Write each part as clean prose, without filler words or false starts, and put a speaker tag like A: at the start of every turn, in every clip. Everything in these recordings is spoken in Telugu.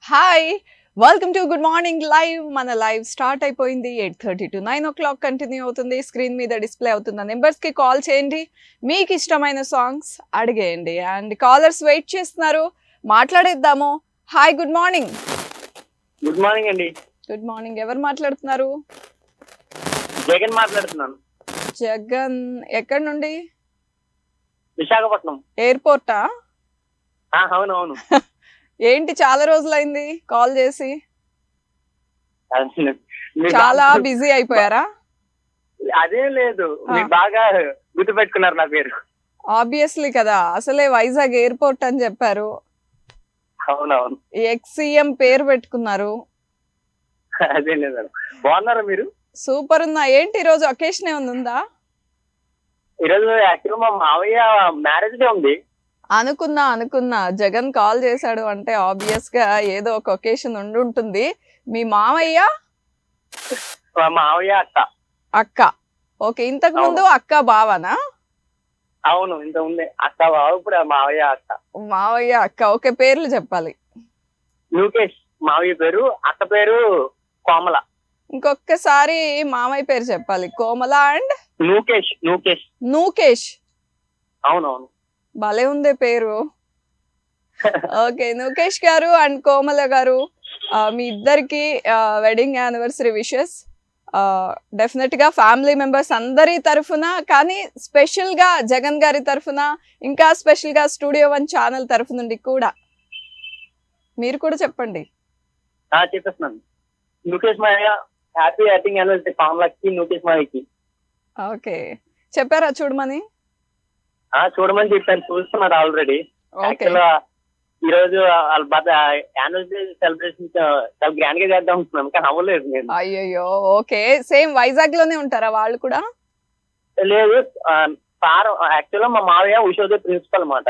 A: Hi welcome to good morning live. మన లైవ్ స్టార్ట్ అయిపోయింది. 8:30 to 9 o'clock కంటిన్యూ అవుతుంది. స్క్రీన్ మీద డిస్ప్లే అవుతున్న నెంబర్స్కి కాల్ చేయండి. మీకు ఇష్టమైన సాంగ్స్ అడిగేయండి. అండ్ కాలర్స్ వెయిట్ చేస్తున్నారు, మాట్లాడేద్దాము. Hi, good morning.
B: Good morning అండి.
A: Good morning. ఎవరు మాట్లాడుతున్నారు?
B: జగన్ మాట్లాడుతున్నాను.
A: జగన్ ఎక్కడి నుండి?
B: విశాఖపట్నం
A: ఎయిర్పోర్టా?
B: అవునవును.
A: ఏంటి చాలా రోజులైంది కాల్ చేసి?
B: మీరు
A: చాలా బిజీ అయిపోయారా?
B: అదేం లేదు, మీరు బాగా గుర్తు పెట్టుకున్నారు నా పేరు.
A: ఆబ్వియస్లీ కదా, అసలే వైజాగ్ ఎయిర్పోర్ట్ అని చెప్పారు.
B: అవునవును,
A: ఎక్స్-సీఎం పేరు పెట్టుకున్నారు.
B: అదే లేదు. బాగున్నారా మీరు?
A: సూపర్ ఉన్నా. ఏంటి ఈరోజు అకేషన్ ఏమైనా ఉందా?
B: ఈరోజు యాక్చువల్ మా మావయ్య మ్యారేజ్ డే ఉంది.
A: అనుకున్నా జగన్ కాల్ చేశాడు అంటే ఆబ్వియస్ గా ఏదో ఒక ఒకేషన్ ఉంటుంది. మీ మామయ్య
B: మా మావయ్య
A: అక్క. ఓకే, ఇంతకు ముందు అక్క బావనా?
B: అవును, ఇంత ఉంది అక్క బావ, ఇప్పుడు మావయ్య అక్క.
A: మావయ్య అక్క. ఓకే, పేర్లు చెప్పాలి.
B: లూకేష్ మావయ్య పేరు, అక్క పేరు కోమల.
A: ఇంకొకసారి మామయ్య పేరు చెప్పాలి. కోమల అండ్ నూకేష్.
B: అవునవును,
A: భలే ఉంది పేరు. ఓకే, నూకేష్ గారు అండ్ కోమల గారు, మీ ఇద్దరికి వెడ్డింగ్ యానివర్సరీ విషెస్. డెఫినెట్ గా ఫ్యామిలీ మెంబర్స్ అందరి తరఫున, కానీ స్పెషల్ గా జగన్ గారి తరఫున, ఇంకా స్పెషల్ గా స్టూడియో 1 ఛానల్ తరఫు నుండి కూడా మీరు కూడా చెప్పండి.
B: చెప్పేస్తున్నాను. నూకేష్ మావయ్య హ్యాపీ వెడ్డింగ్ యానివర్సరీ కోమలకి, నూకేష్ మావయ్యకి.
A: ఓకే, చెప్పారా చూడమని?
B: చూడమని చెప్పాను, చూస్తున్నారు ఆల్రెడీ. ఈ రోజు వాళ్ళ యానివర్సరీ సెలబ్రేషన్ చాలా గ్రాండ్ గా చేద్దాం అనుకున్నాం, కానీ అవ్వలేదు. నేను
A: అయ్యో. ఓకే, సేమ్ వైజాగ్ లోనే ఉంటారా వాళ్ళు కూడా?
B: లేదు, సార్ యాక్చువల్ మా మావయ్య ఉషోదయ ప్రిన్సిపల్ అన్నమాట.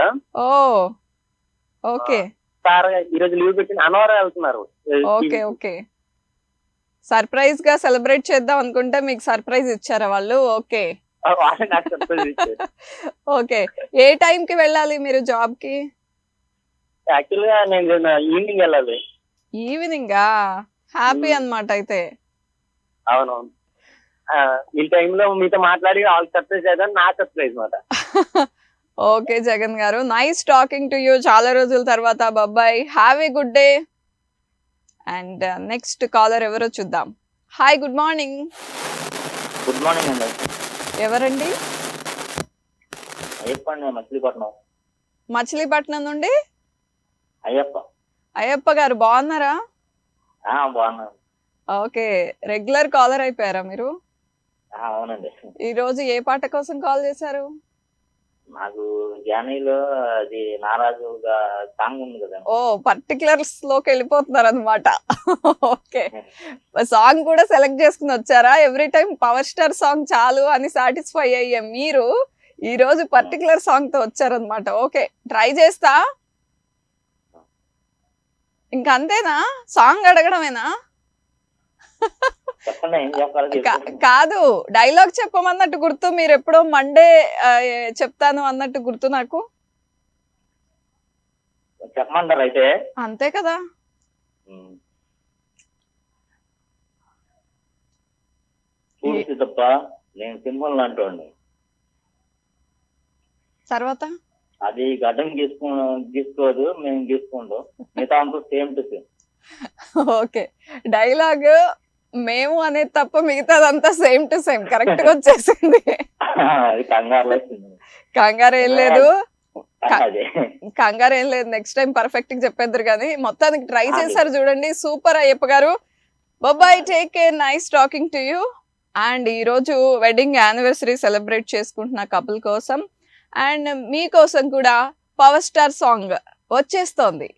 A: ఓకే.
B: సార్ ఈ రోజు లీవ్ పెట్టి అన్నవరం వెళ్తున్నారు.
A: ఓకే, సర్ప్రైజ్ గా సెలబ్రేట్ చేద్దాం అనుకుంటే మీకు సర్ప్రైజ్ ఇచ్చారా వాళ్ళు? ఓకే. ఓకే, ఏ టైం కి వెళ్ళాలి మీరు జాబ్ కి?
B: యాక్చువల్ గా నేను ఈవినింగ్ వెళ్ళాలి.
A: ఈవినింగా? హ్యాపీ అన్నమాట అయితే.
B: అవునవును, ఈ టైంలో మీతో మాట్లాడి వాళ్ళకి సర్ప్రైజ్ చేద్దాం, నా సర్ప్రైజ్ మాట.
A: ఓకే జగన్ గారు, నైస్ టాకింగ్ టు యూ. చాలా రోజుల తర్వాత. Bye, have a good day. And next caller ఎవరో చూద్దాం. Hi, good morning.
B: Good morning అండి.
A: ఎవరండి?
B: అయ్యప్ప అండి, మచిలీపట్నం.
A: మచిలీపట్నం నుండి
B: అయ్యప్ప
A: గారు, బాగున్నారా?
B: బాగున్నాను.
A: ఓకే, రెగ్యులర్ కాలర్ అయిపోయారా మీరు?
B: అవునండి.
A: ఈ రోజు ఏ పాట కోసం కాల్ చేశారు?
B: నాకు జానీలో అది నారాజు సాంగ్ ఉంది కదా.
A: పర్టికులర్స్ లోకి వెళ్ళిపోతున్నారు అనమాట. ఓకే, సాంగ్ కూడా సెలెక్ట్ చేసుకుని వచ్చారా? Every time power star song చాలు అని సాటిస్ఫై అయ్యే మీరు ఈ రోజు పర్టికులర్ సాంగ్ తో వచ్చారనమాట. ఓకే, ట్రై చేస్తా. ఇంకంతేనా? సాంగ్ అడగడమేనా? కాదు, డైలాగ్ చెప్పమన్నట్టు గుర్తు. మీరు ఎప్పుడో మండే చెప్తాను అన్నట్టు గుర్తు నాకు.
B: చెప్పమంటారు అయితే?
A: అంతే కదా.
B: తప్ప నేను సింహం లాంటి తర్వాత అది గడ్డం గీసుకోదు, మేము గీసుకుంటాం, మిగతా అంతా same to same.
A: Okay, dialogue మేము అనేది తప్ప మిగతాదంతా సేమ్ టు సేమ్ కరెక్ట్ గా వచ్చేసింది. కంగారు ఏం లేదు. నెక్స్ట్ టైం పర్ఫెక్ట్ గా చెప్పేద్దరు కానీ మొత్తానికి ట్రై చేశారు చూడండి. Super Ayyappa garu. Bye, take care, nice talking to you. And ఈ రోజు వెడ్డింగ్ యానివర్సరీ సెలబ్రేట్ చేసుకుంటున్న కపుల్ కోసం అండ్ మీకోసం కూడా పవర్ స్టార్ సాంగ్ వచ్చేస్తోంది.